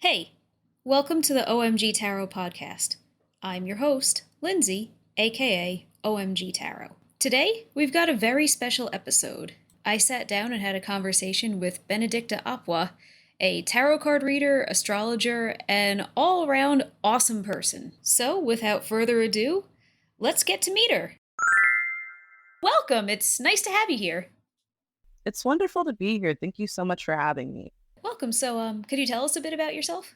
Hey, welcome to the OMG Tarot podcast. I'm your host, Lindsay, aka OMG Tarot. Today, we've got a very special episode. I sat down and had a conversation with Benedictta Apwah, a tarot card reader, astrologer, and all around awesome person. So, without further ado, let's get to meet her. Welcome, it's nice to have you here. It's wonderful to be here. Thank you so much for having me. Welcome. So, could you tell us a bit about yourself?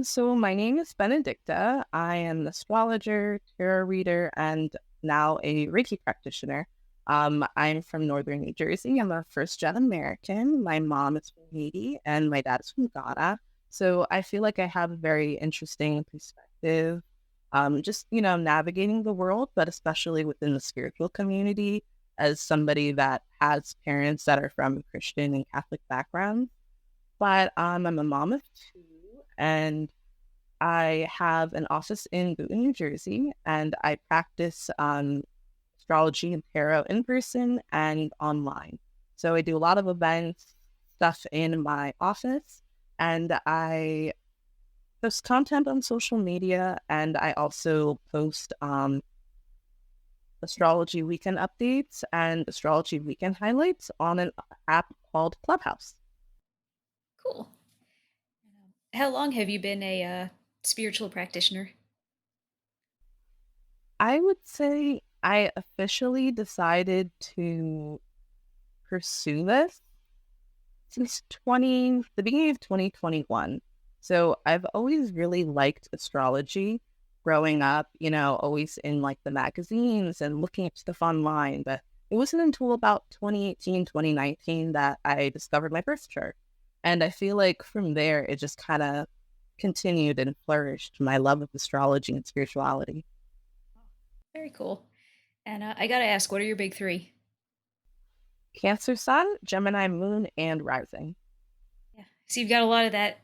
So my name is Benedicta. I am an astrologer, tarot reader, and now a Reiki practitioner. I'm from Northern New Jersey. I'm a first-gen American. My mom is from Haiti, and my dad is from Ghana. So I feel like I have a very interesting perspective, navigating the world, but especially within the spiritual community as somebody that has parents that are from Christian and Catholic backgrounds. But I'm a mom of two, and I have an office in Boonton, New Jersey, and I practice astrology and tarot in person and online. So I do a lot of events, stuff in my office, and I post content on social media, and I also post astrology weekend updates and astrology weekend highlights on an app called Clubhouse. Cool. How long have you been a spiritual practitioner? I would say I officially decided to pursue this since the beginning of 2021. So I've always really liked astrology growing up, always in like the magazines and looking at stuff online. But it wasn't until about 2018, 2019 that I discovered my birth chart. And I feel like from there, it just kind of continued and flourished my love of astrology and spirituality. Very cool. And I gotta ask, what are your big three? Cancer Sun, Gemini Moon, and Rising. Yeah. So you've got a lot of that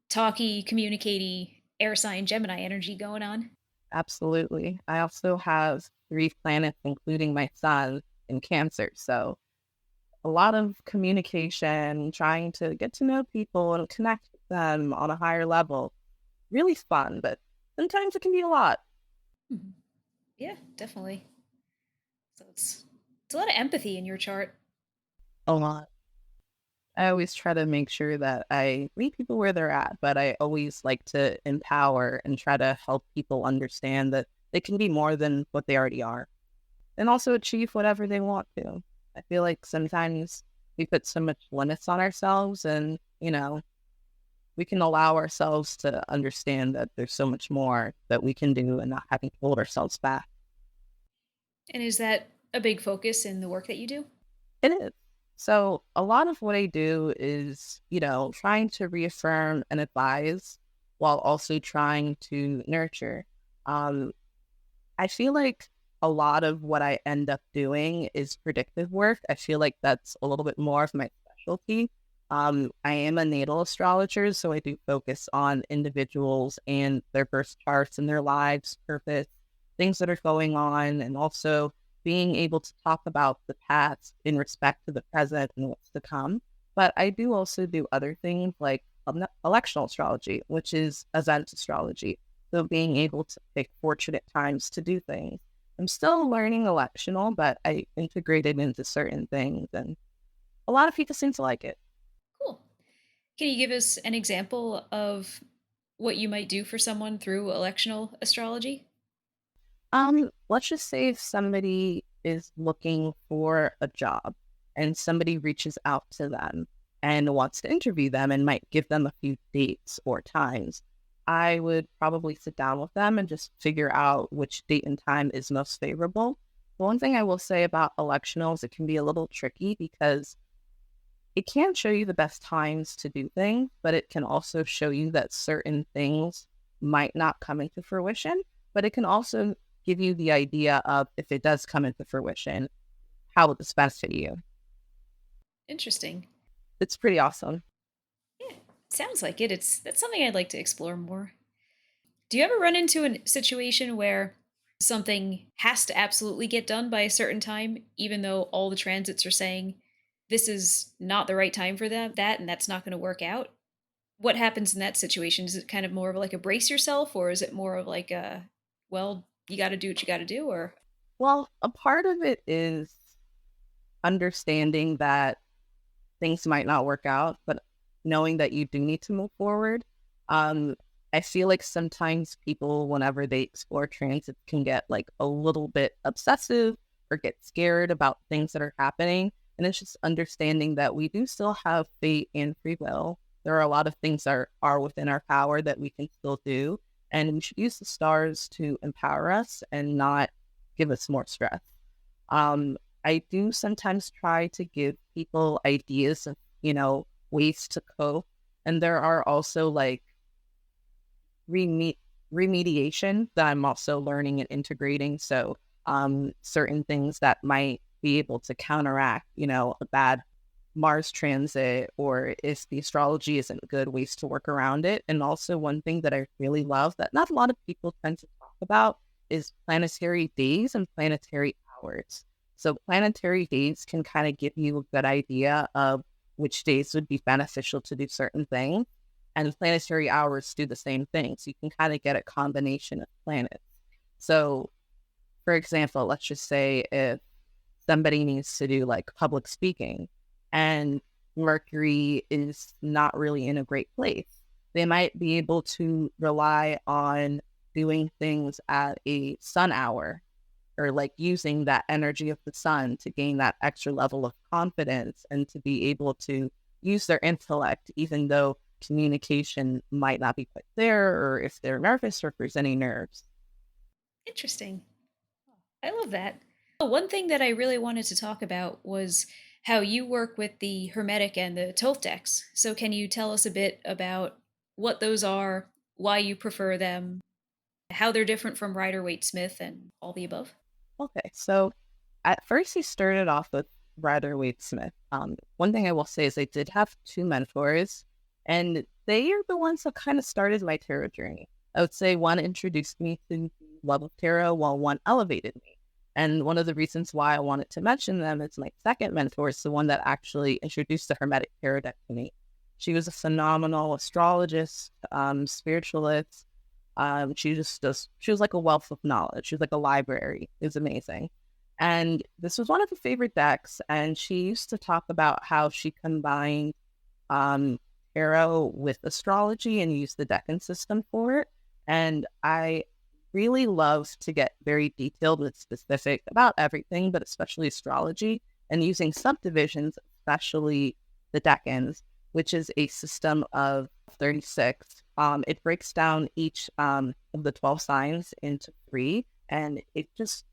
talky, communicatey air sign Gemini energy going on. Absolutely. I also have three planets, including my sun in Cancer. So a lot of communication, trying to get to know people and connect with them on a higher level. Really fun, but sometimes it can be a lot. Mhm. Yeah, definitely. So it's a lot of empathy in your chart. A lot. I always try to make sure that I meet people where they're at, but I always like to empower and try to help people understand that they can be more than what they already are and also achieve whatever they want to. I feel like sometimes we put so much limits on ourselves and, we can allow ourselves to understand that there's so much more that we can do and not having to hold ourselves back. And is that a big focus in the work that you do? It is. So a lot of what I do is, trying to reaffirm and advise while also trying to nurture. Um, I feel like a lot of what I end up doing is predictive work. I feel like that's a little bit more of my specialty. I am a natal astrologer, so I do focus on individuals and their birth charts and their lives, purpose, things that are going on, and also being able to talk about the past in respect to the present and what's to come. But I do also do other things like electional astrology, which is event astrology. So being able to pick fortunate times to do things. I'm still learning electional, but I integrate it into certain things, and a lot of people seem to like it. Cool. Can you give us an example of what you might do for someone through electional astrology? Let's just say if somebody is looking for a job and somebody reaches out to them and wants to interview them and might give them a few dates or times, I would probably sit down with them and just figure out which date and time is most favorable. The one thing I will say about electionals, it can be a little tricky because it can show you the best times to do things, but it can also show you that certain things might not come into fruition. But it can also give you the idea of if it does come into fruition, how will this benefit you? Interesting. It's pretty awesome. Yeah, sounds like it. That's something I'd like to explore more. Do you ever run into a situation where something has to absolutely get done by a certain time, even though all the transits are saying this is not the right time for that, and that's not going to work out? What happens in that situation? Is it kind of more of like a brace yourself, or is it more of like a, well, you got to do what you got to do, or? Well, a part of it is understanding that things might not work out, but knowing that you do need to move forward. Um, I feel like sometimes people, whenever they explore transits, can get like a little bit obsessive or get scared about things that are happening. And it's just understanding that we do still have fate and free will. There are a lot of things that are within our power that we can still do. And we should use the stars to empower us and not give us more stress. Um, I do sometimes try to give people ideas of, ways to cope. And there are also like remediation that I'm also learning and integrating. So certain things that might be able to counteract, a bad Mars transit, or if the astrology isn't good, ways to work around it. And also one thing that I really love that not a lot of people tend to talk about is planetary days and planetary hours. So planetary days can kind of give you a good idea of which days would be beneficial to do certain things. And planetary hours do the same thing. So you can kind of get a combination of planets. So, for example, let's just say if somebody needs to do like public speaking and Mercury is not really in a great place, they might be able to rely on doing things at a sun hour, or like using that energy of the sun to gain that extra level of confidence and to be able to use their intellect, even though communication might not be quite there, or if they're nervous or if there's any nerves. Interesting. I love that. One thing that I really wanted to talk about was how you work with the Hermetic and the Toltecs. So, can you tell us a bit about what those are, why you prefer them, how they're different from Rider Waite Smith, and all the above? Okay, so at first he started off with Rider Waite Smith. One thing I will say is I did have two mentors, and they are the ones that kind of started my tarot journey. I would say one introduced me to the love of tarot, while one elevated me. And one of the reasons why I wanted to mention them is my second mentor is the one that actually introduced the Hermetic tarot deck to me. She was a phenomenal astrologist, spiritualist. She was like a wealth of knowledge. She was like a library. It was amazing. And this was one of the favorite decks. And she used to talk about how she combined um, tarot with astrology and used the Deccan system for it. And I really love to get very detailed and specific about everything, but especially astrology, and using subdivisions, especially the Decans, which is a system of 36. It breaks down each of the 12 signs into three, and it just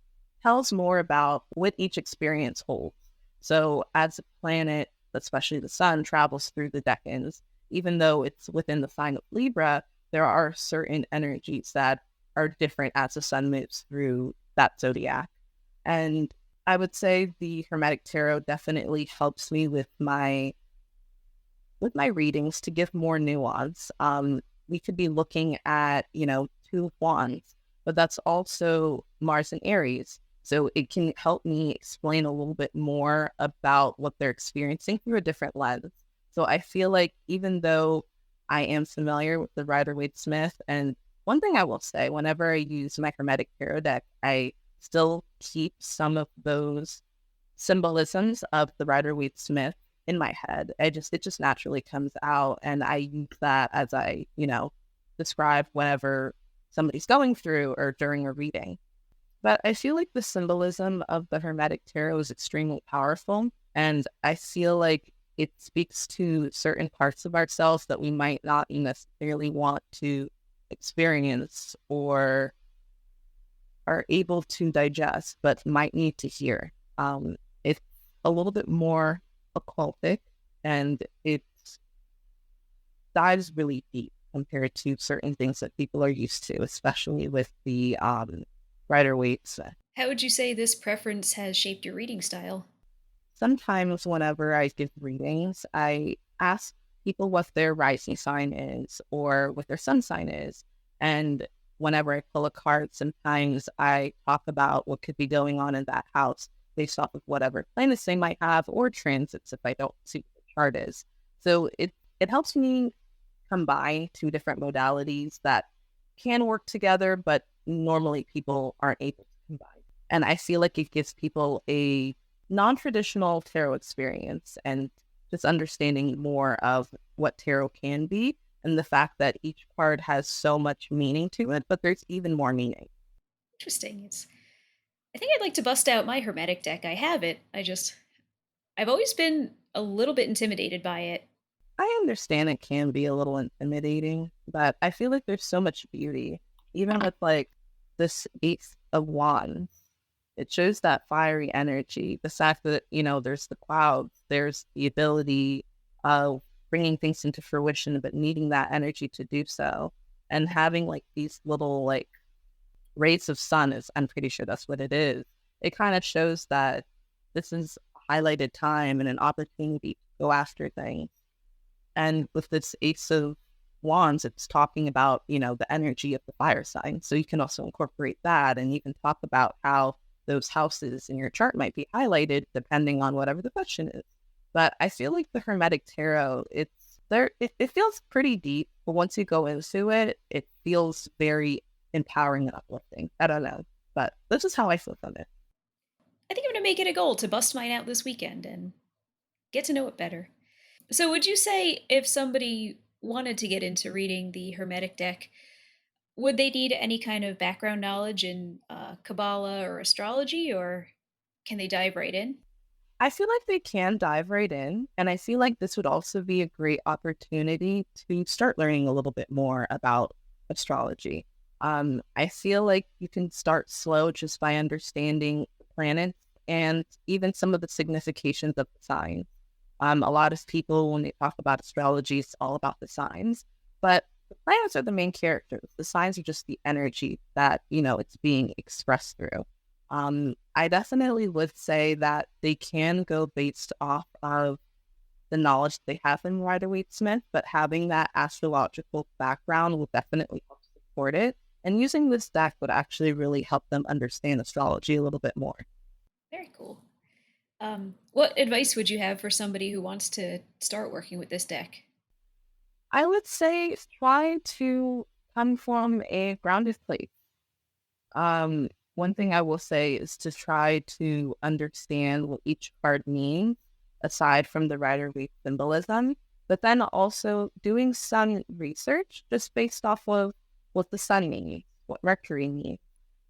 tells more about what each experience holds. So as a planet, especially the sun, travels through the Decans, even though it's within the sign of Libra, there are certain energies that are different as the sun moves through that zodiac. And I would say the Hermetic Tarot definitely helps me with my readings to give more nuance. We could be looking at, two of wands, but that's also Mars and Aries. So it can help me explain a little bit more about what they're experiencing through a different lens. So I feel like even though I am familiar with the Rider Waite Smith, and one thing I will say, whenever I use my Hermetic Tarot deck, I still keep some of those symbolisms of the Rider Waite Smith in my head. It just naturally comes out, and I use that as I, describe whenever somebody's going through or during a reading. But I feel like the symbolism of the Hermetic Tarot is extremely powerful, and I feel like it speaks to certain parts of ourselves that we might not necessarily want to experience or are able to digest, but might need to hear. It's a little bit more occultic, and it dives really deep compared to certain things that people are used to, especially with the Rider Waite. How would you say this preference has shaped your reading style? Sometimes whenever I give readings, I ask people what their rising sign is or what their sun sign is. And whenever I pull a card, sometimes I talk about what could be going on in that house based off of whatever planets they might have or transits if I don't see what the chart is. So it helps me combine two different modalities that can work together, but normally people aren't able to combine. And I feel like it gives people a non-traditional tarot experience and just understanding more of what tarot can be and the fact that each card has so much meaning to it, but there's even more meaning. Interesting. I think I'd like to bust out my Hermetic deck. I have it. I've always been a little bit intimidated by it. I understand it can be a little intimidating, but I feel like there's so much beauty, even with like this Eighth of Wands. It shows that fiery energy, the fact that, there's the clouds, there's the ability of bringing things into fruition, but needing that energy to do so. And having like these little like rays of sun is, I'm pretty sure that's what it is. It kind of shows that this is a highlighted time and an opportunity to go after things. And with this Ace of Wands, it's talking about, the energy of the fire sign. So you can also incorporate that, and you can talk about how those houses in your chart might be highlighted depending on whatever the question is. But I feel like the Hermetic Tarot, it's there. It feels pretty deep, but once you go into it, it feels very empowering and uplifting. I don't know, but this is how I feel from it. I think I'm going to make it a goal to bust mine out this weekend and get to know it better. So, would you say if somebody wanted to get into reading the Hermetic deck, would they need any kind of background knowledge in Kabbalah or astrology, or can they dive right in? I feel like they can dive right in. And I feel like this would also be a great opportunity to start learning a little bit more about astrology. I feel like you can start slow just by understanding the planets and even some of the significations of the signs. A lot of people, when they talk about astrology, it's all about the signs, but the planets are the main characters. The signs are just the energy that, it's being expressed through. I definitely would say that they can go based off of the knowledge they have in Rider-Waite-Smith, but having that astrological background will definitely help support it. And using this deck would actually really help them understand astrology a little bit more. Very cool. What advice would you have for somebody who wants to start working with this deck? I would say try to come from a grounded place. One thing I will say is to try to understand what each card means, aside from the Rider-Waite symbolism, but then also doing some research just based off of what the sun means, what Mercury means,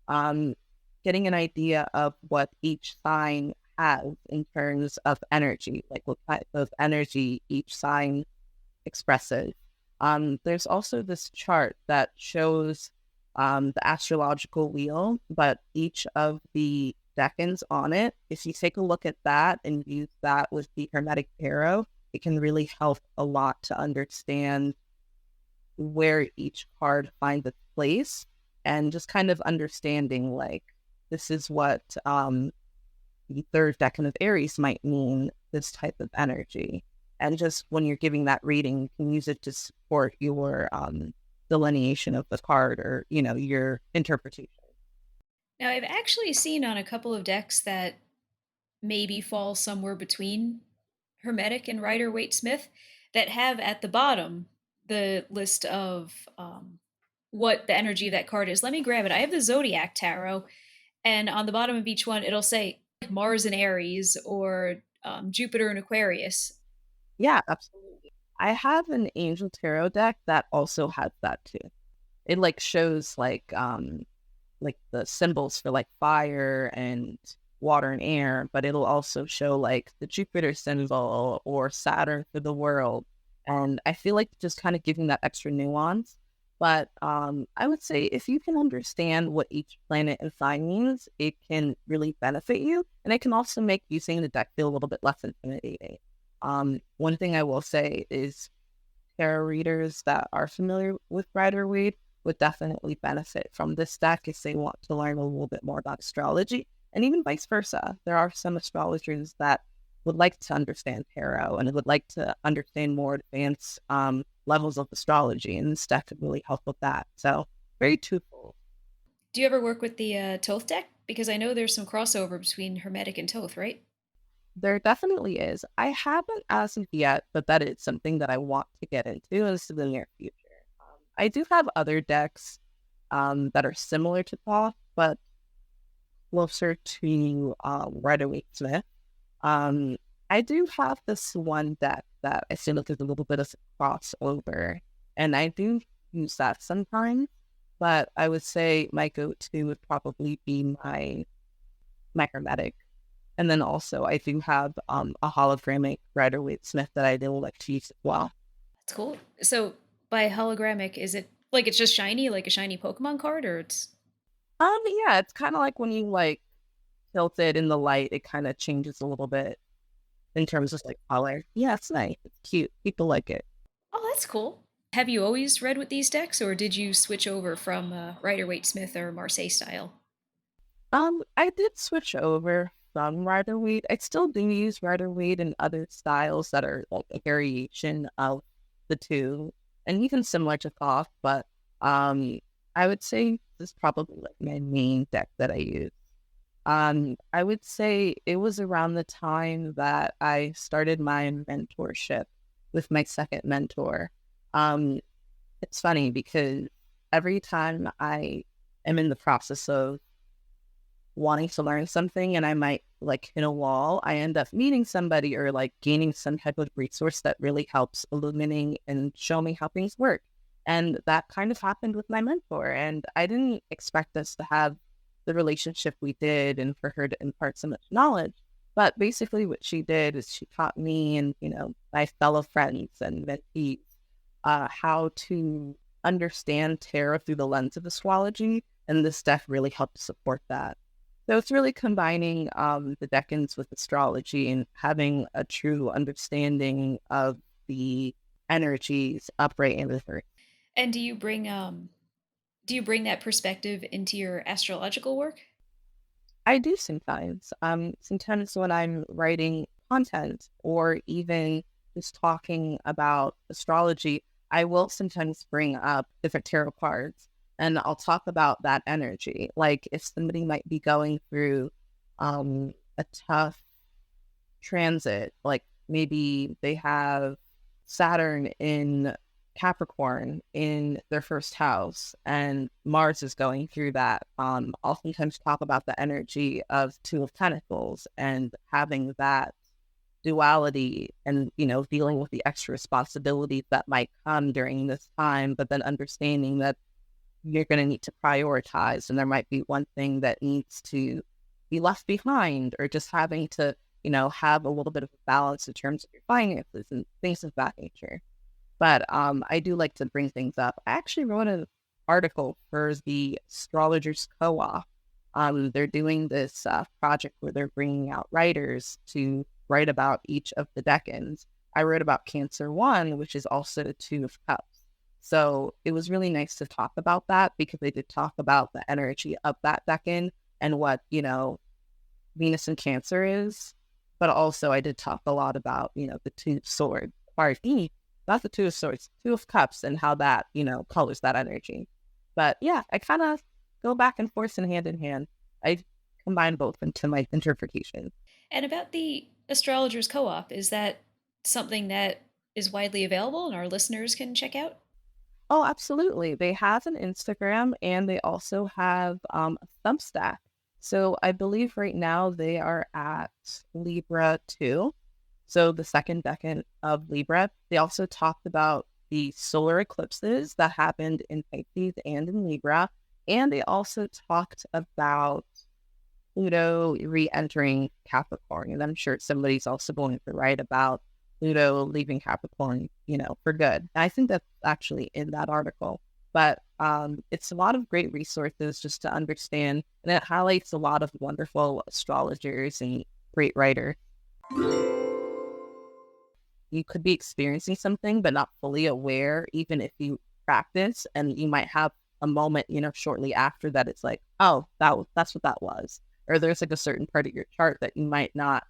um, getting an idea of what each sign has in terms of energy, like what type of energy each sign expresses. There's also this chart that shows the astrological wheel, but each of the decans on it, if you take a look at that and use that with the Hermetic Tarot, it can really help a lot to understand where each card finds its place and just kind of understanding like this is what the third decan of Aries might mean, this type of energy. And just when you're giving that reading, you can use it to support your delineation of the card or, your interpretation. Now, I've actually seen on a couple of decks that maybe fall somewhere between Hermetic and Rider-Waite-Smith that have at the bottom the list of what the energy of that card is. Let me grab it. I have the Zodiac Tarot, and on the bottom of each one, it'll say Mars and Aries or Jupiter and Aquarius. Yeah, absolutely. I have an Angel Tarot deck that also has that too. It like shows like the symbols for like fire and water and air, but it'll also show like the Jupiter symbol or Saturn for the world. And I feel like just kind of giving that extra nuance. But I would say if you can understand what each planet and sign means, it can really benefit you. And it can also make using the deck feel a little bit less intimidating. One thing I will say is tarot readers that are familiar with Rider-Waite would definitely benefit from this deck if they want to learn a little bit more about astrology, and even vice versa. There are some astrologers that would like to understand tarot and would like to understand more advanced levels of astrology, and this deck could really help with that. So very twofold. Do you ever work with the Toth deck? Because I know there's some crossover between Hermetic and Toth, right? There definitely is. I haven't as of yet, but that is something that I want to get into in the near future. I do have other decks that are similar to Thoth, but closer to Rider-Waite-Smith. Um, I do have this one deck that I feel like there's a little bit of crossover, and I do use that sometimes. But I would say my go-to would probably be my Hermetic. And then also I do have a hologramic Rider-Waite-Smith that I do like to use as well. That's cool. So by hologramic, is it like it's just shiny, like a shiny Pokemon card, or it's Yeah, it's kind of like when you like tilt it in the light, it kind of changes a little bit in terms of like color. Yeah, it's nice. It's cute. People like it. oh, that's cool. Have you always read with these decks, or did you switch over from Rider Waite Smith or Marseille style? I did switch over from Rider-Waite. I still do use Rider-Waite and other styles that are like a variation of the two, and even similar to Thoth, but I would say this is probably like my main deck that I use. I would say it was around the time that I started my mentorship with my second mentor. Um, it's funny because every time I am in the process of wanting to learn something and I might like hit a wall, I end up meeting somebody or like gaining some type of resource that really helps illuminate and show me how things work. And that kind of happened with my mentor. And I didn't expect us to have the relationship we did and for her to impart so much knowledge. But basically what she did is she taught me and, my fellow friends and mentees how to understand tarot through the lens of astrology. And this deck really helped support that. So it's really combining the Decans with astrology and having a true understanding of the energies upright and reversed. And do you bring that perspective into your astrological work? I do sometimes. Sometimes when I'm writing content or even just talking about astrology, I will sometimes bring up different tarot cards and I'll talk about that energy. Like if somebody might be going through a tough transit, like maybe they have Saturn in Capricorn in their first house and Mars is going through that. I'll sometimes talk about the energy of Two of Pentacles and having that duality and, dealing with the extra responsibilities that might come during this time, but then understanding that you're going to need to prioritize and there might be one thing that needs to be left behind or just having to, have a little bit of a balance in terms of your finances and things of that nature. But I do like to bring things up. I actually wrote an article for the Astrologers Co-op. They're doing this project where they're bringing out writers to write about each of the decans. I wrote about Cancer 1, which is also the Two of Cups. So it was really nice to talk about that because they did talk about the energy of that decan and what, Venus and Cancer is. But also I did talk a lot about, the Two of Swords. Sorry, not the Two of Swords, Two of Cups and how that, colors that energy. But yeah, I kind of go back and forth and hand in hand. I combine both into my interpretation. And about the Astrologers Co-op, is that something that is widely available and our listeners can check out? Oh, absolutely. They have an Instagram and they also have a Substack. So I believe right now they are at Libra 2. So the second decan of Libra. They also talked about the solar eclipses that happened in Pisces and in Libra. And they also talked about Pluto re-entering Capricorn. And I'm sure somebody's also going to write about Pluto leaving Capricorn, for good. And I think that's actually in that article. But it's a lot of great resources just to understand. And it highlights a lot of wonderful astrologers and great writers. You could be experiencing something, but not fully aware, even if you practice. And you might have a moment, shortly after that. It's like, oh, that's what that was. Or there's like a certain part of your chart that you might not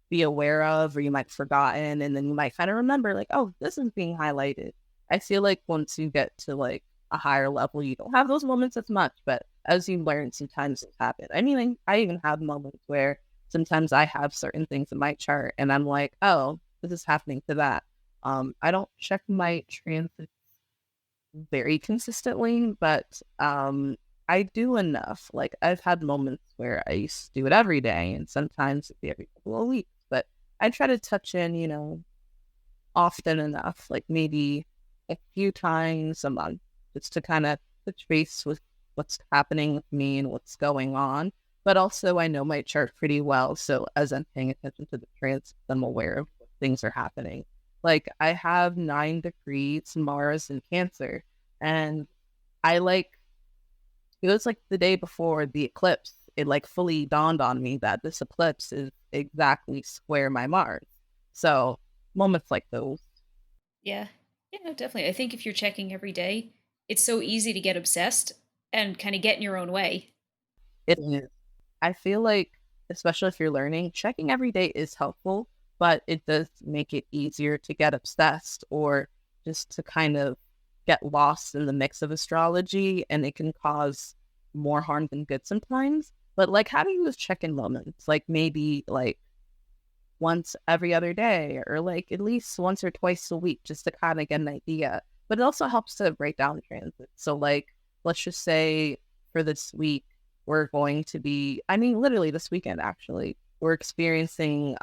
be aware of, or you might have forgotten. And then you might kind of remember like, oh, this is being highlighted. I feel like once you get to like a higher level, you don't have those moments as much. But as you learn, sometimes it happens. I mean, I even have moments where sometimes I have certain things in my chart and I'm like, oh, this is happening to that. I don't check my transits very consistently, but I do enough. Like I've had moments where I used to do it every day and sometimes it'd be every couple of weeks, but I try to touch in, often enough, like maybe a few times a month, just to kind of touch base with what's happening with me and what's going on. But also, I know my chart pretty well. So as I'm paying attention to the transits, I'm aware of what things are happening. Like I have 9 degrees Mars in Cancer, and I it was like the day before the eclipse, it like fully dawned on me that this eclipse is exactly square my Mars. So moments like those. Yeah. Yeah, no, definitely. I think if you're checking every day, it's so easy to get obsessed and kind of get in your own way. It is. I feel like, especially if you're learning, checking every day is helpful, but it does make it easier to get obsessed or just to kind of get lost in the mix of astrology, and it can cause more harm than good sometimes. But like having those check-in moments, like maybe like once every other day or like at least once or twice a week just to kind of get an idea. But it also helps to break down transit. So like let's just say for this week we're going to be, I mean literally this weekend actually, we're experiencing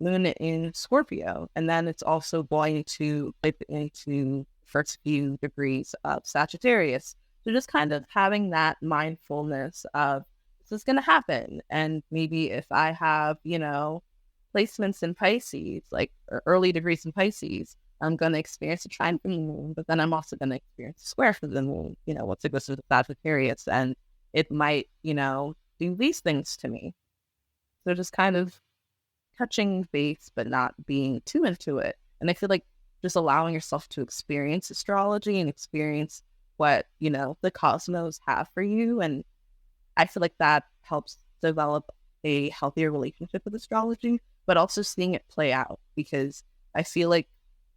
moon in Scorpio, and then it's also going to flip into first few degrees of Sagittarius. So just kind of having that mindfulness of this is going to happen, and maybe if I have placements in Pisces, like or early degrees in Pisces, I'm going to experience a trine from the moon, but then I'm also going to experience a square from the moon. Once it goes to the Sagittarius, and it might do these things to me. So just kind of touching base, but not being too into it. And I feel like just allowing yourself to experience astrology and experience what, the cosmos have for you. And I feel like that helps develop a healthier relationship with astrology, but also seeing it play out because I feel like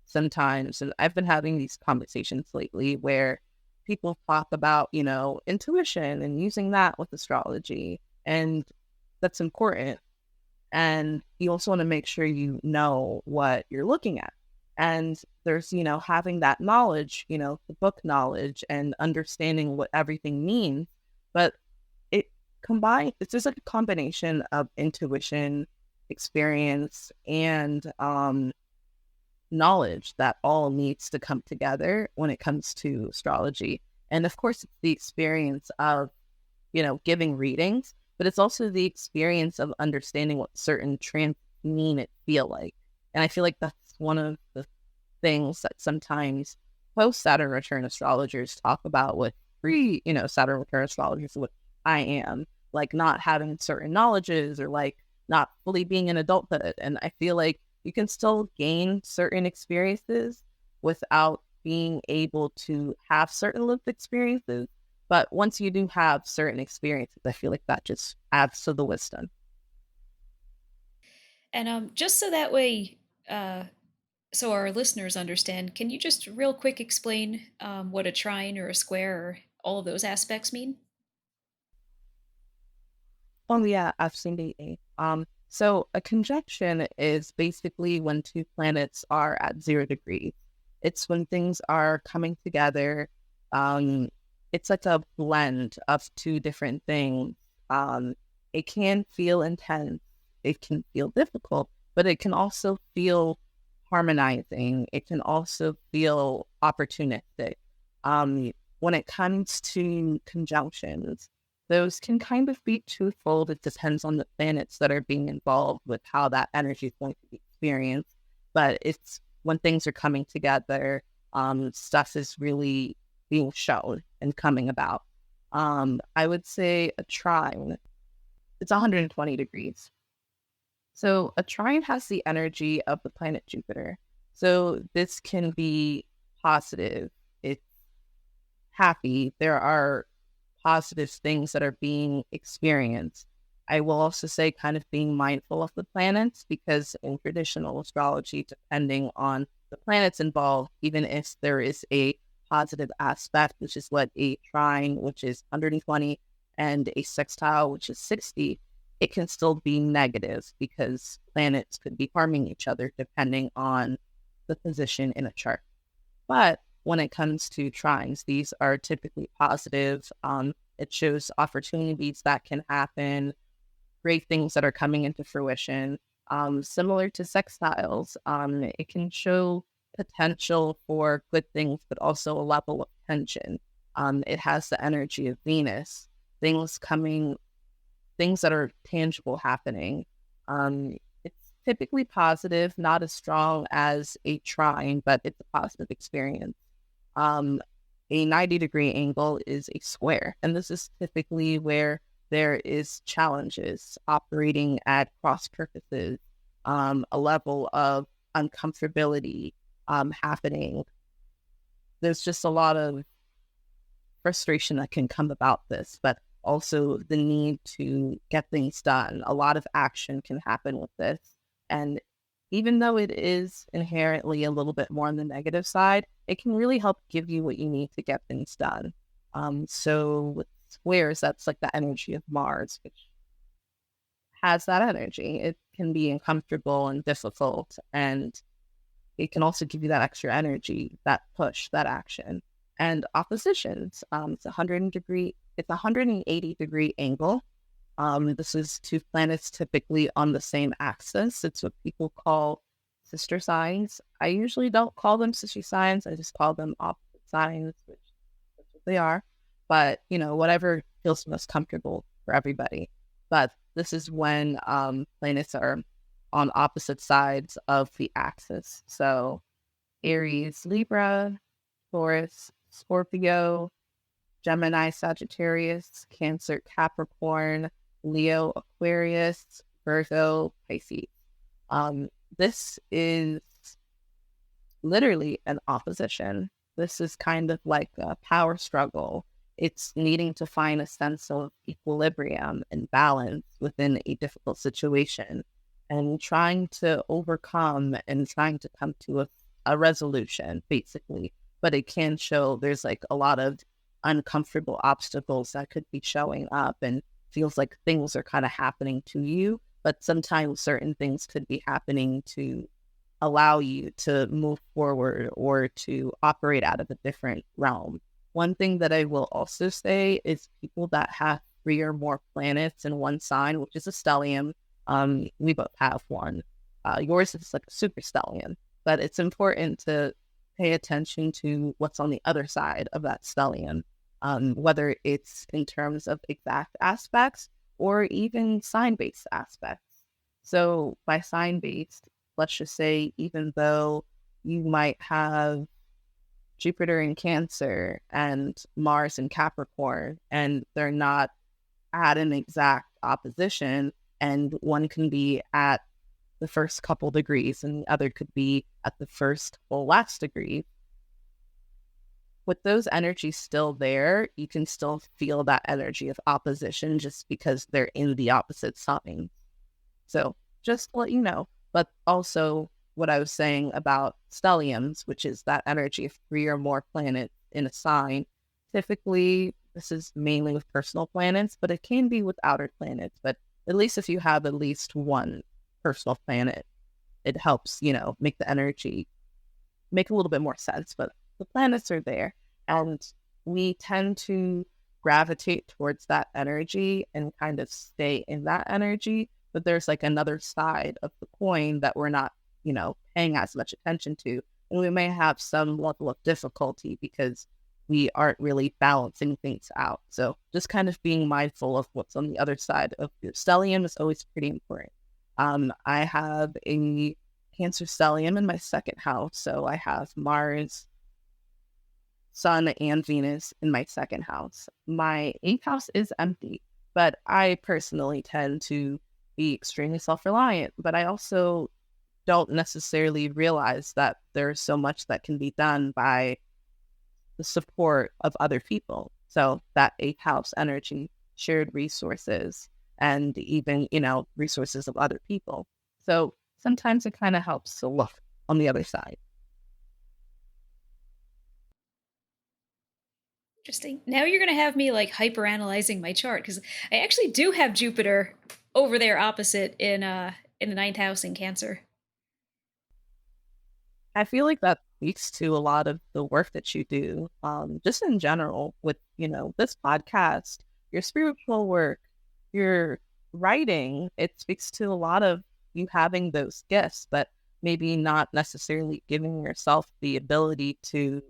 sometimes, and I've been having these conversations lately where people talk about, intuition and using that with astrology. And that's important. And you also want to make sure you know what you're looking at. And there's, having that knowledge, the book knowledge and understanding what everything means. But it combines, it's just like a combination of intuition, experience, and knowledge that all needs to come together when it comes to astrology. And of course, it's the experience of, giving readings, but it's also the experience of understanding what certain trans mean and feel like. And I feel like that's one of the things that sometimes post-Saturn return astrologers talk about with Saturn return astrologers, what I am, like not having certain knowledges or like not fully being in adulthood. And I feel like you can still gain certain experiences without being able to have certain lived experiences. But once you do have certain experiences, I feel like that just adds to the wisdom. And just so that way, so our listeners understand, can you just real quick explain what a trine or a square or all of those aspects mean? Oh yeah, absolutely. So a conjunction is basically when two planets are at 0 degrees. It's when things are coming together. Um, it's like a blend of two different things. Um, it can feel intense. It can feel difficult, but it can also feel harmonizing. It can also feel opportunistic. When it comes to conjunctions, those can kind of be twofold. It depends on the planets that are being involved with how that energy is going to be experienced. But it's when things are coming together, stuff is really being shown and coming about. I would say a trine, it's 120 degrees. So a trine has the energy of the planet Jupiter. So this can be positive. It's happy. There are positive things that are being experienced. I will also say kind of being mindful of the planets because in traditional astrology, depending on the planets involved, even if there is a positive aspect, which is what a trine, which is 120, and a sextile, which is 60, it can still be negative because planets could be harming each other depending on the position in a chart. But when it comes to trines, these are typically positive. It shows opportunities that can happen, great things that are coming into fruition. Similar to sextiles, it can show potential for good things, but also a level of tension. It has the energy of Venus, things coming, things that are tangible happening. It's typically positive, not as strong as a trine, but it's a positive experience. Um, a 90-degree angle is a square, and this is typically where there is challenges operating at cross purposes, a level of uncomfortability happening. There's just a lot of frustration that can come about this, but also the need to get things done. A lot of action can happen with this. And even though it is inherently a little bit more on the negative side, it can really help give you what you need to get things done. So with squares, that's like the energy of Mars, which has that energy. It can be uncomfortable and difficult, and it can also give you that extra energy, that push, that action. And oppositions, it's 180-degree angle. This is two planets typically on the same axis. It's what people call sister signs. I usually don't call them sister signs. I just call them opposite signs, which that's what they are. But, whatever feels most comfortable for everybody. But this is when planets are on opposite sides of the axis. So Aries, Libra, Taurus, Scorpio, Gemini, Sagittarius, Cancer, Capricorn, Leo, Aquarius, Virgo, Pisces. This is literally an opposition. This is kind of like a power struggle. It's needing to find a sense of equilibrium and balance within a difficult situation and trying to overcome and trying to come to a resolution, basically. But it can show there's like a lot of uncomfortable obstacles that could be showing up, and feels like things are kind of happening to you, but sometimes certain things could be happening to allow you to move forward or to operate out of a different realm. One thing that I will also say is people that have 3 or more planets in one sign, which is a stellium, we both have one. Yours is like a super stellium, but it's important to pay attention to what's on the other side of that stellium, whether it's in terms of exact aspects or even sign-based aspects. So by sign-based, let's just say, even though you might have Jupiter in Cancer and Mars in Capricorn, and they're not at an exact opposition, and one can be at the first couple degrees and the other could be at the first or last degree. With those energies still there, you can still feel that energy of opposition just because they're in the opposite sign. So just to let you know. But also what I was saying about stelliums, which is that energy of 3 or more planets in a sign. Typically, this is mainly with personal planets, but it can be with outer planets. But at least if you have at least one personal planet, it helps, make the energy make a little bit more sense. But the planets are there, and we tend to gravitate towards that energy and kind of stay in that energy. But there's like another side of the coin that we're not, paying as much attention to. And we may have some level of difficulty because we aren't really balancing things out. So just kind of being mindful of what's on the other side of your stellium is always pretty important. I have a Cancer stellium in my second house. So I have Mars, Sun, and Venus in my second house. My 8th house is empty, but I personally tend to be extremely self-reliant. But I also don't necessarily realize that there's so much that can be done by the support of other people. So that 8th house energy, shared resources, and even, resources of other people. So sometimes it kind of helps to look on the other side. Interesting. Now you're going to have me like hyper analyzing my chart because I actually do have Jupiter over there opposite in the ninth house in Cancer. I feel like that speaks to a lot of the work that you do, just in general with, this podcast, your spiritual work, your writing. It speaks to a lot of you having those gifts, but maybe not necessarily giving yourself the ability to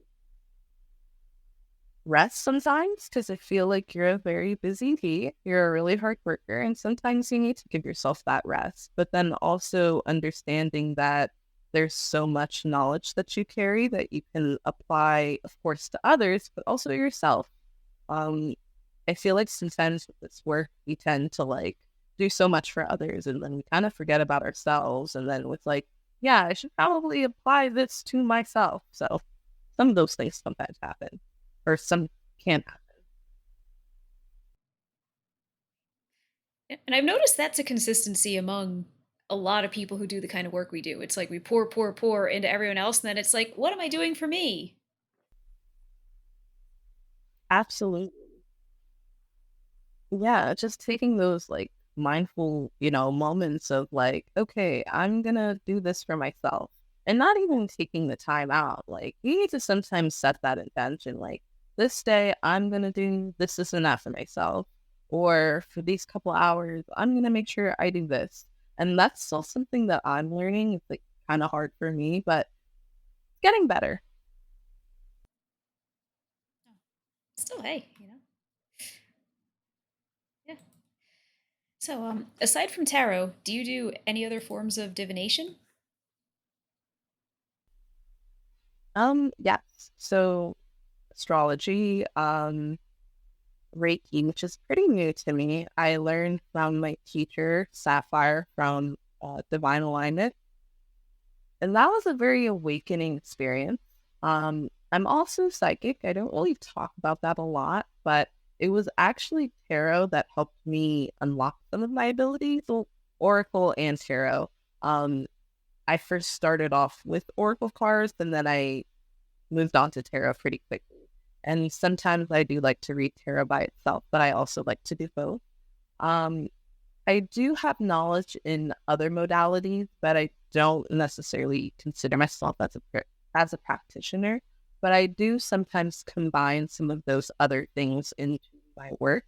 rest sometimes because I feel like you're a very busy bee. You're a really hard worker, and sometimes you need to give yourself that rest. But then also understanding that there's so much knowledge that you carry that you can apply, of course, to others, but also yourself. Um, I feel like sometimes with this work, we tend to like do so much for others, and then we kind of forget about ourselves. And then with like, yeah, I should probably apply this to myself. So some of those things sometimes happen or some can't happen. And I've noticed that's a consistency among a lot of people who do the kind of work we do. It's like we pour, pour, pour into everyone else, and then it's like, what am I doing for me? Absolutely. Yeah, just taking those like mindful, moments of like, okay, I'm gonna do this for myself. And not even taking the time out. Like you need to sometimes set that intention. Like this day I'm gonna do this and that for myself. Or for these couple hours, I'm gonna make sure I do this. And that's still something that I'm learning. It's like kind of hard for me, but getting better. Still, hey, yeah. So, aside from tarot, do you do any other forms of divination? Yes. So astrology, Reiki, which is pretty new to me. I learned from my teacher, Sapphire, from Divine Alignment. And that was a very awakening experience. I'm also psychic. I don't really talk about that a lot, but it was actually tarot that helped me unlock some of my abilities. So Oracle and tarot. Um, I first started off with Oracle cards, and then I moved on to tarot pretty quickly. And sometimes I do like to read tarot by itself, but I also like to do both. Um, I do have knowledge in other modalities, but I don't necessarily consider myself as a practitioner. But I do sometimes combine some of those other things into my work.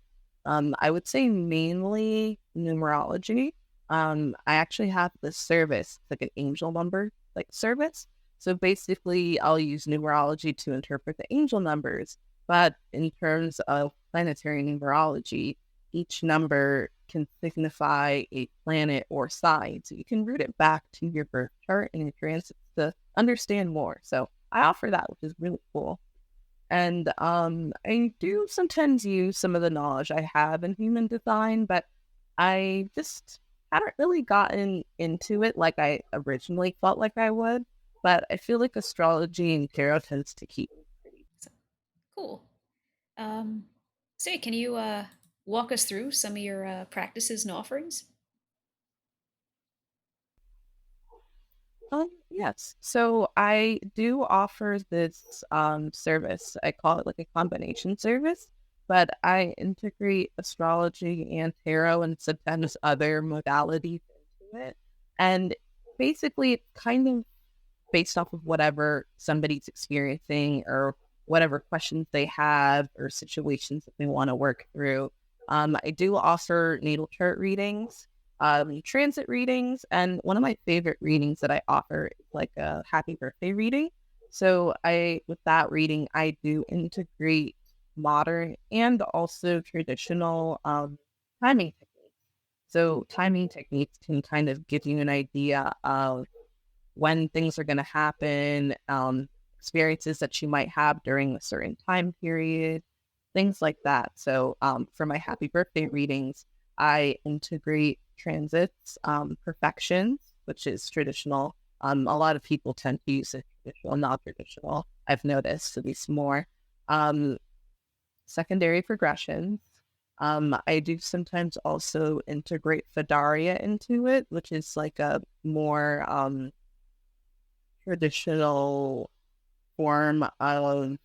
I would say mainly numerology. I actually have this service, like an angel number like service. So basically, I'll use numerology to interpret the angel numbers. But in terms of planetary numerology, each number can signify a planet or sign. So you can root it back to your birth chart and your transits to understand more. So I offer that, which is really cool. And I do sometimes use some of the knowledge I have in human design, but I just haven't really gotten into it like I originally felt like I would. But I feel like astrology and tarot tends to keep me pretty. So, cool. Um, so, yeah, can you walk us through some of your practices and offerings? Yes. So I do offer this service. I call it like a combination service, but I integrate astrology and tarot and sometimes other modalities into it. And basically, it's kind of based off of whatever somebody's experiencing or whatever questions they have or situations that they want to work through. I do offer natal chart readings, transit readings, and one of my favorite readings that I offer is like a happy birthday reading. So with that reading, I do integrate modern and also traditional timing techniques. So timing techniques can kind of give you an idea of when things are going to happen, experiences that you might have during a certain time period, things like that. So for my happy birthday readings, I integrate transits, perfections, which is traditional. A lot of people tend to use it traditional, not traditional. I've noticed at least more. Um, Secondary progressions. I do sometimes also integrate Fedaria into it, which is like a more traditional form of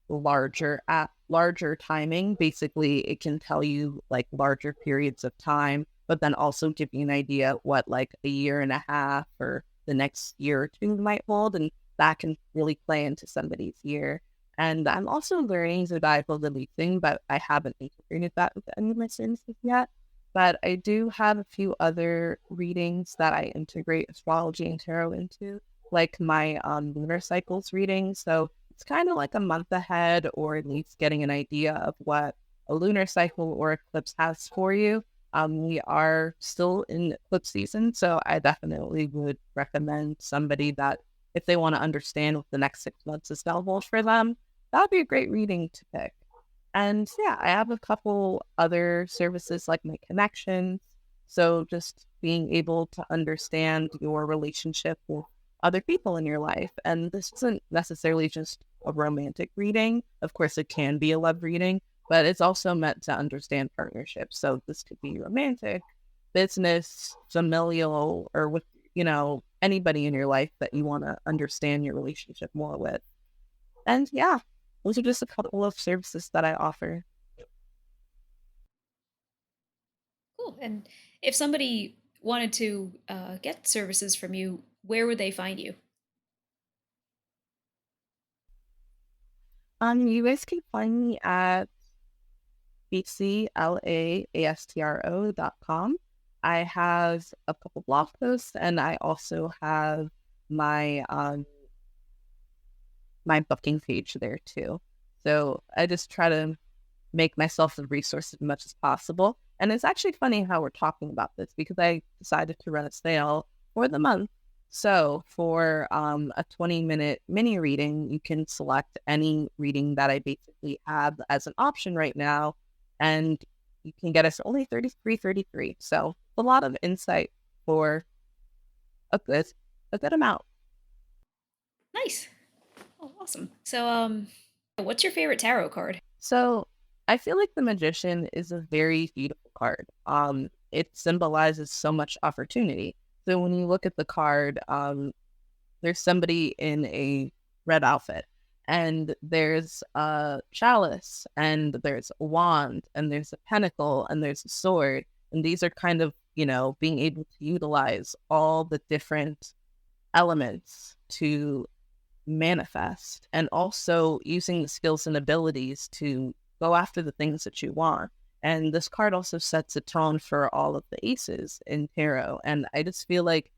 larger timing. Basically, it can tell you like larger periods of time but then also give you an idea what like a year and a half or the next year or two might hold. And that can really play into somebody's year. And I'm also learning zodiacal releasing, but I haven't integrated that with any of my services yet. But I do have a few other readings that I integrate astrology and tarot into, like my lunar cycles reading. So it's kind of like a month ahead, or at least getting an idea of what a lunar cycle or eclipse has for you. We are still in eclipse season, so I definitely would recommend somebody that if they want to understand what the next 6 months is going to hold for them, that would be a great reading to pick. And yeah, I have a couple other services like my connections. So just being able to understand your relationship with other people in your life. And this isn't necessarily just a romantic reading. Of course, it can be a love reading, but it's also meant to understand partnerships. So this could be romantic, business, familial, or with, anybody in your life that you want to understand your relationship more with. And yeah, those are just a couple of services that I offer. Cool. And if somebody wanted to get services from you, where would they find you? You guys can find me at bclaastro.com. I have a couple blog posts, and I also have my my booking page there too. So I just try to make myself a resource as much as possible. And it's actually funny how we're talking about this because I decided to run a sale for the month. So for a 20-minute mini reading, you can select any reading that I basically have as an option right now, and you can get us only $33.33. So a lot of insight for a good amount. Nice. Oh, awesome. So, what's your favorite tarot card? So I feel like the Magician is a very beautiful card. It symbolizes so much opportunity. So when you look at the card, there's somebody in a red outfit, and there's a chalice, and there's a wand, and there's a pentacle, and there's a sword. And these are kind of, being able to utilize all the different elements to manifest, and also using the skills and abilities to go after the things that you want. And this card also sets a tone for all of the aces in tarot. And I just feel like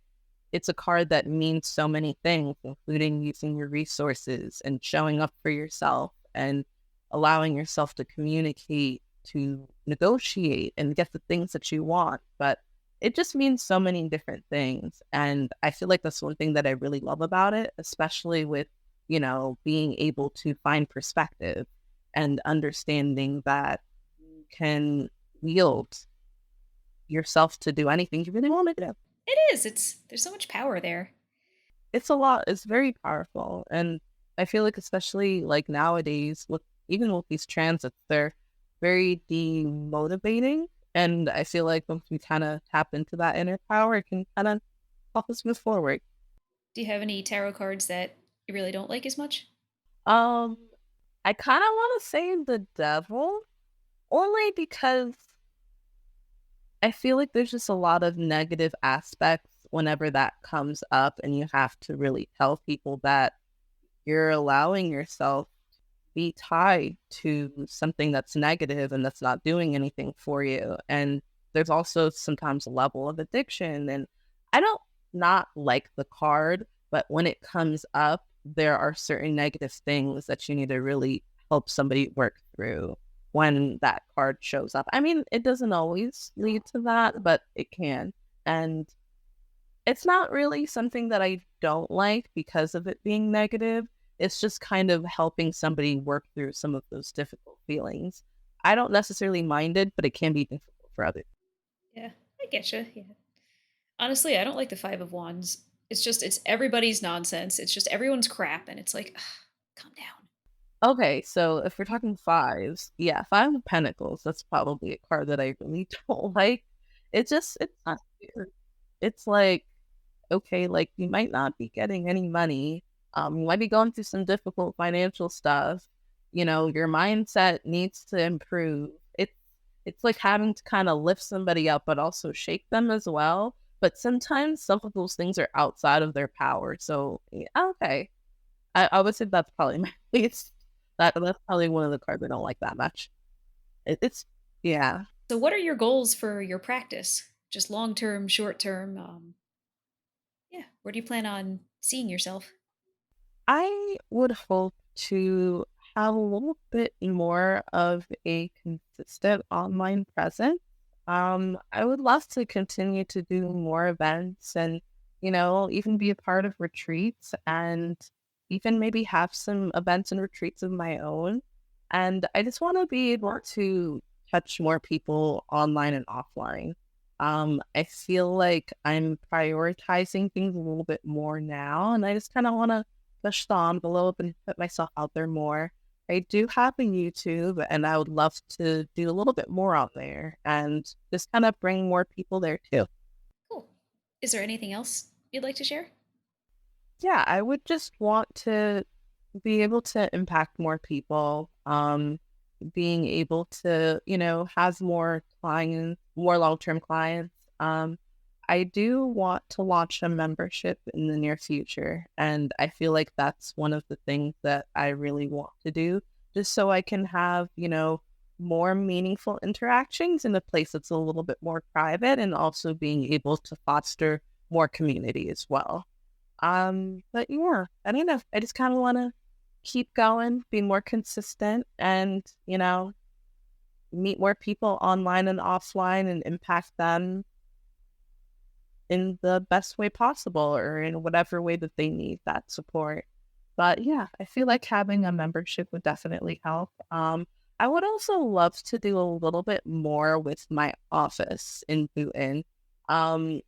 it's a card that means so many things, including using your resources and showing up for yourself and allowing yourself to communicate, to negotiate and get the things that you want. But it just means so many different things. And I feel like that's one thing that I really love about it, especially with, being able to find perspective and understanding that you can wield yourself to do anything you really want to do. It is. There's so much power there. It's a lot. It's very powerful. And I feel like especially like nowadays, with even with these transits, they're very demotivating. And I feel like once we kind of tap into that inner power, it can kind of help us move forward. Do you have any tarot cards that you really don't like as much? Um, I kind of want to say the devil, only because I feel like there's just a lot of negative aspects whenever that comes up, and you have to really tell people that you're allowing yourself to be tied to something that's negative and that's not doing anything for you. And there's also sometimes a level of addiction. And I don't not like the card, but when it comes up, there are certain negative things that you need to really help somebody work through when that card shows up. I mean, it doesn't always lead to that, but it can. And it's not really something that I don't like because of it being negative. It's just kind of helping somebody work through some of those difficult feelings. I don't necessarily mind it, but it can be difficult for others. Yeah, I get you. Yeah. Honestly, I don't like the Five of Wands. It's everybody's nonsense. It's just everyone's crap, and it's like, ugh, calm down. Okay, so if we're talking fives, yeah, Five of Pentacles, that's probably a card that I really don't like. It's not fair. It's like, okay, like you might not be getting any money. You might be going through some difficult financial stuff. Your mindset needs to improve. it's like having to kind of lift somebody up, but also shake them as well. But sometimes some of those things are outside of their power. So, yeah, okay. I would say that's probably my least. That's probably one of the cards I don't like that much. It's, yeah. So, what are your goals for your practice? Just long term, short term? Yeah, where do you plan on seeing yourself? I would hope to have a little bit more of a consistent online presence. I would love to continue to do more events and, even be a part of retreats and even maybe have some events and retreats of my own. And I just want to be able to touch more people online and offline. I feel like I'm prioritizing things a little bit more now, and I just kind of want to push the envelope and put myself out there more. I do have a YouTube, and I would love to do a little bit more out there and just kind of bring more people there too. Cool. Is there anything else you'd like to share? Yeah, I would just want to be able to impact more people. Being able to, have more clients, more long-term clients. I do want to launch a membership in the near future, and I feel like that's one of the things that I really want to do, just so I can have, more meaningful interactions in a place that's a little bit more private, and also being able to foster more community as well. But yeah, I don't know. I just kind of want to keep going, be more consistent, and, meet more people online and offline and impact them in the best way possible or in whatever way that they need that support. But yeah, I feel like having a membership would definitely help. I would also love to do a little bit more with my office in Bhutan. Um,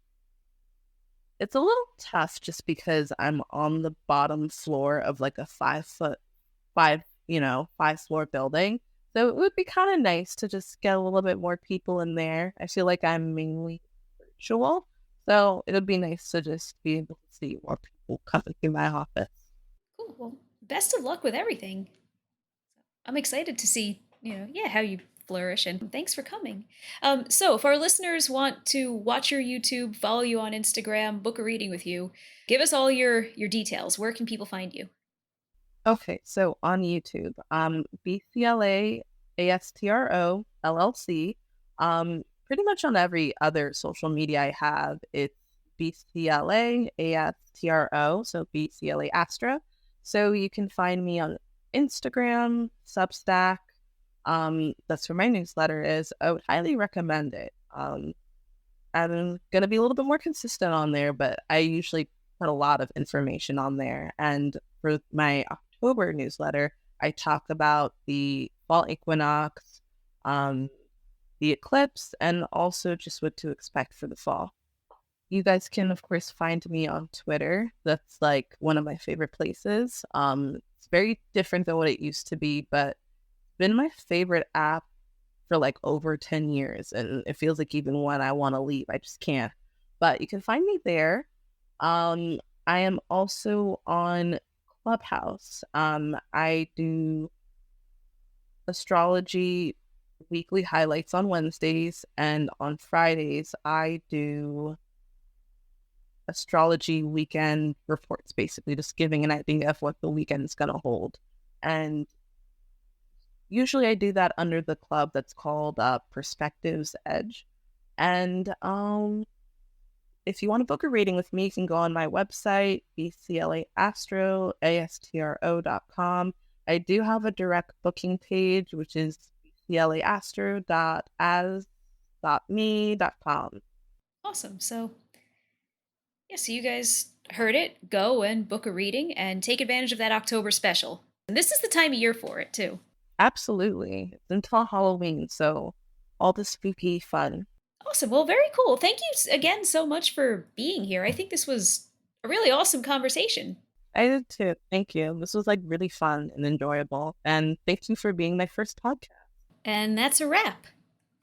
it's a little tough just because I'm on the bottom floor of like a 5 foot, 5 floor building. So it would be kind of nice to just get a little bit more people in there. I feel like I'm mainly virtual. So it would be nice to just be able to see more people coming through my office. Cool. Well, best of luck with everything. I'm excited to see, yeah, how you flourish, and thanks for coming. So, if our listeners want to watch your YouTube, follow you on Instagram, book a reading with you, give us all your details. Where can people find you? Okay, so on YouTube, BCLA ASTRO LLC. Pretty much on every other social media I have, it's BCLA ASTRO, so BCLA Astra. So you can find me on Instagram, Substack. That's where my newsletter is. I would highly recommend it. I'm gonna be a little bit more consistent on there, but I usually put a lot of information on there. And for my October newsletter, I talk about the fall equinox, the eclipse, and also just what to expect for the fall. You guys can, of course, find me on Twitter. That's like one of my favorite places. It's very different than what it used to be, but it's been my favorite app for like over 10 years. And it feels like even when I want to leave, I just can't. But you can find me there. I am also on Clubhouse. I do astrology weekly highlights on Wednesdays, and on Fridays, I do astrology weekend reports, basically just giving an idea of what the weekend is going to hold. And usually I do that under the club that's called Perspectives Edge. And if you want to book a reading with me, you can go on my website, bclaastro.com. I do have a direct booking page, which is bclaastro.as.me.com. Awesome. So, yeah, so you guys heard it. Go and book a reading and take advantage of that October special. And this is the time of year for it, too. Absolutely. It's until Halloween, so all the spooky fun. Awesome. Well, very cool. Thank you again so much for being here. I think this was a really awesome conversation. I did too. Thank you. This was like really fun and enjoyable. And thank you for being my first podcast. And that's a wrap.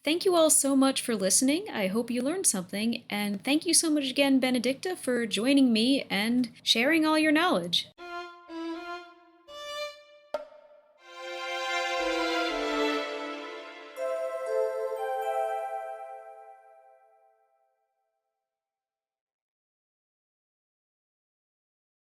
Thank you all so much for listening. I hope you learned something. And thank you so much again, Benedictta, for joining me and sharing all your knowledge.